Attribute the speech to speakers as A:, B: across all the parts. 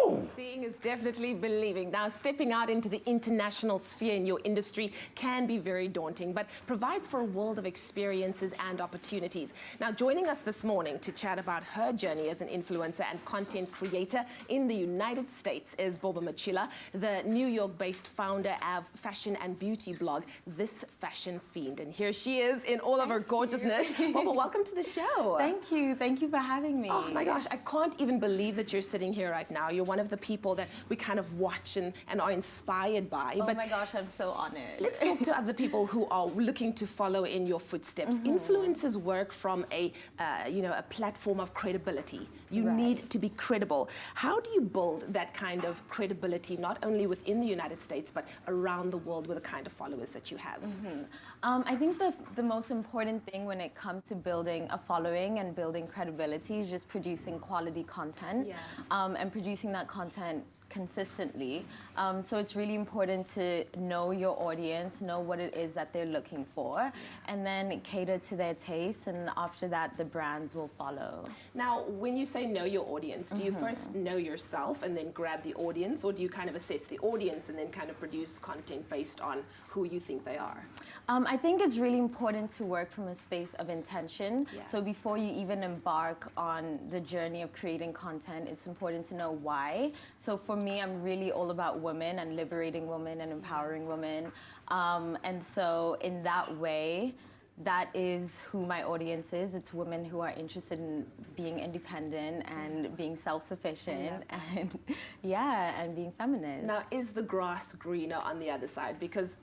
A: Woo!
B: Seeing is definitely believing. Now, stepping out into the international sphere in your industry can be very daunting, but provides for a world of experiences and opportunities. Now, joining us this morning to chat about her journey as an influencer and content creator in the United States is Bobo Matjila, the New York-based founder of fashion and beauty blog, This Fashion Fiend. And here she is in all of her gorgeousness. Bobo, welcome to the show.
C: Thank you. Thank you for having me.
B: Oh my gosh, I can't even believe that you're sitting here right now. You're one of the people that we kind of watch and are inspired by.
C: Oh my gosh, I'm so honored.
B: Let's talk to other people who are looking to follow in your footsteps. Influencers work from a platform of credibility. You need to be credible. How do you build that kind of credibility, not only within the United States, but around the world with the kind of followers that you have?
C: I think the most important thing when it comes to building a following and building credibility is just producing quality content and producing that content consistently. So it's really important to know your audience, know what it is that they're looking for, and then cater to their tastes, and after that the brands will follow.
B: Now, when you say know your audience, do you first know yourself and then grab the audience, or do you kind of assess the audience and then kind of produce content based on who you think they are?
C: I think it's really important to work from a space of intention. So before you even embark on the journey of creating content, it's important to know why. So for me, I'm really all about women and liberating women and empowering women. And so in that way, that is who my audience is. It's women who are interested in being independent and being self-sufficient and and being feminist.
B: Now, is the grass greener on the other side? Because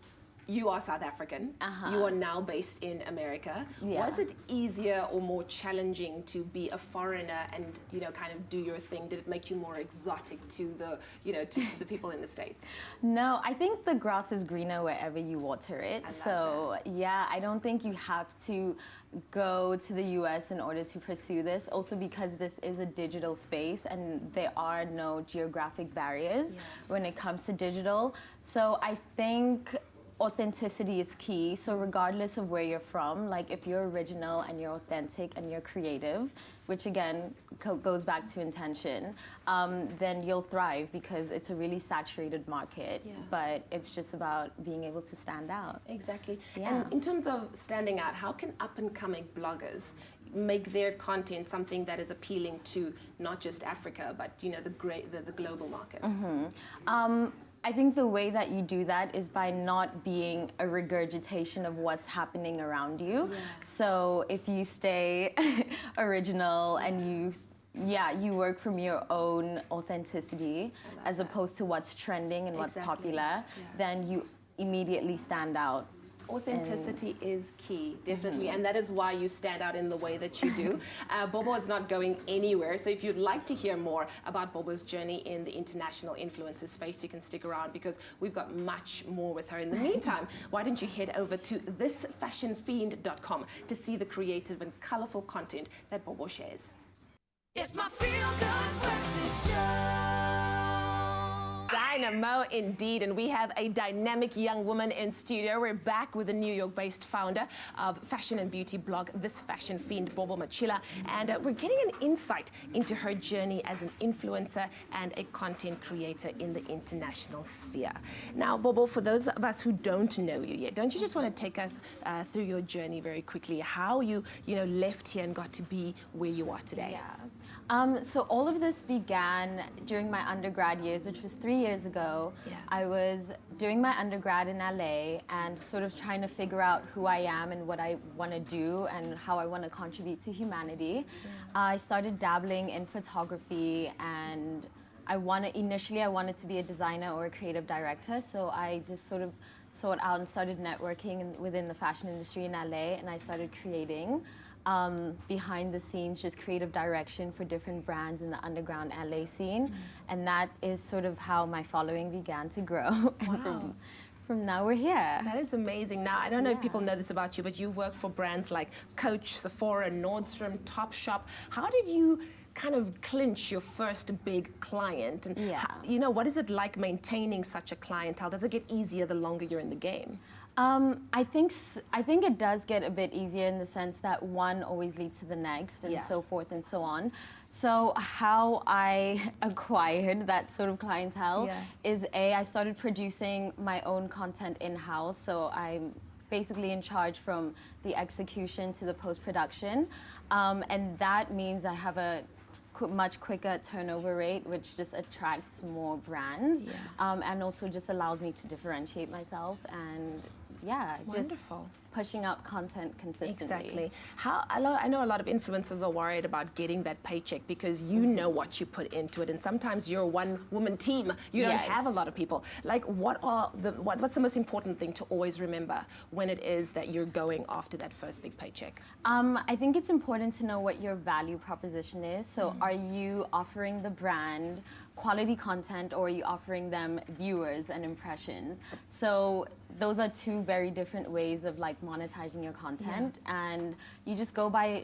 B: you are South African. You are now based in America. Was it easier or more challenging to be a foreigner and kind of do your thing? Did it make you more exotic to the to the people in the States?
C: No, I think the grass is greener wherever you water it. So I don't think you have to go to the US in order to pursue this. Also because this is a digital space and there are no geographic barriers when it comes to digital. So I think authenticity is key. So regardless of where you're from, like if you're original and you're authentic and you're creative, which again goes back to intention, then you'll thrive because it's a really saturated market. But it's just about being able to stand out.
B: Exactly. And in terms of standing out, how can up-and-coming bloggers make their content something that is appealing to not just Africa, but the global market?
C: I think the way that you do that is by not being a regurgitation of what's happening around you. So if you stay original and you work from your own authenticity as opposed to what's trending and what's popular, then you immediately stand out.
B: Authenticity is key, definitely, and that is why you stand out in the way that you do. Bobo is not going anywhere, so if you'd like to hear more about Bobo's journey in the international influencer space, you can stick around because we've got much more with her. In the meantime, why don't you head over to thisfashionfiend.com to see the creative and colorful content that Bobo shares.
D: It's my feel-good breakfast show.
B: Dynamo indeed, and we have a dynamic young woman in studio. We're back with the New York-based founder of fashion and beauty blog, This Fashion Fiend, Bobo Matjila, and we're getting an insight into her journey as an influencer and a content creator in the international sphere. Now, Bobo, for those of us who don't know you yet, don't you just want to take us through your journey very quickly, how you left here and got to be where you are today?
C: So all of this began during my undergrad years, which was 3 years ago. I was doing my undergrad in LA and sort of trying to figure out who I am and what I want to do and how I want to contribute to humanity. I started dabbling in photography, and initially I wanted to be a designer or a creative director, so I just sort of sought out and started networking within the fashion industry in LA, and I started creating behind the scenes, just creative direction for different brands in the underground LA scene. And that is sort of how my following began to grow. And from now we're here.
B: That is amazing. Now, I don't know if people know this about you, but you work for brands like Coach, Sephora, Nordstrom, Topshop. How did you kind of clinch your first big client? And what is it like maintaining such a clientele? Does it get easier the longer you're in the game?
C: I think it does get a bit easier in the sense that one always leads to the next and
B: Yeah.
C: so forth and so on. So how I acquired that sort of clientele
B: Yeah.
C: is I started producing my own content in-house. So I'm basically in charge from the execution to the post-production. And that means I have a much quicker turnover rate, which just attracts more brands, and also just allows me to differentiate myself and just
B: Wonderful.
C: pushing out content consistently.
B: Exactly. I know a lot of influencers are worried about getting that paycheck because you know what you put into it, and sometimes you're a one-woman team. You don't
C: Yes.
B: have a lot of people. Like, what's the most important thing to always remember when it is that you're going after that first big paycheck?
C: I think it's important to know what your value proposition is. So are you offering the brand quality content, or are you offering them viewers and impressions? So those are two very different ways of like monetizing your content, and you just go by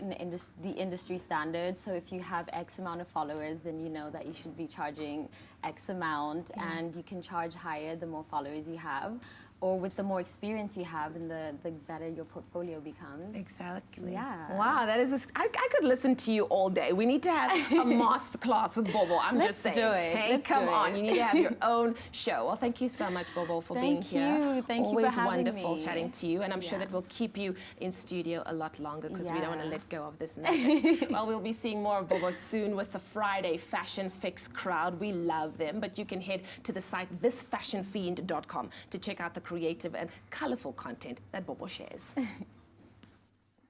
C: the industry standard. So if you have X amount of followers, then you know that you should be charging X amount, and you can charge higher the more followers you have, or with the more experience you have, and the better your portfolio becomes.
B: Exactly.
C: Yeah.
B: Wow, that is. I could listen to you all day. We need to have a master class with Bobo. I'm
C: Let's
B: just saying.
C: do it.
B: Hey,
C: Let's
B: come
C: do
B: on.
C: it.
B: You need to have your own show. Well, thank you so much, Bobo, for being
C: Thank
B: here.
C: you. Thank you for
B: Always
C: having
B: wonderful
C: me.
B: chatting to you, and I'm sure
C: Yeah.
B: that we'll keep you in studio a lot longer because we don't want to
C: Yeah.
B: let go of this magic. Well, we'll be seeing more of Bobo soon with the Friday Fashion Fix crowd. We love them, but you can head to the site thisfashionfiend.com to check out the creative and colorful content that Bobo shares.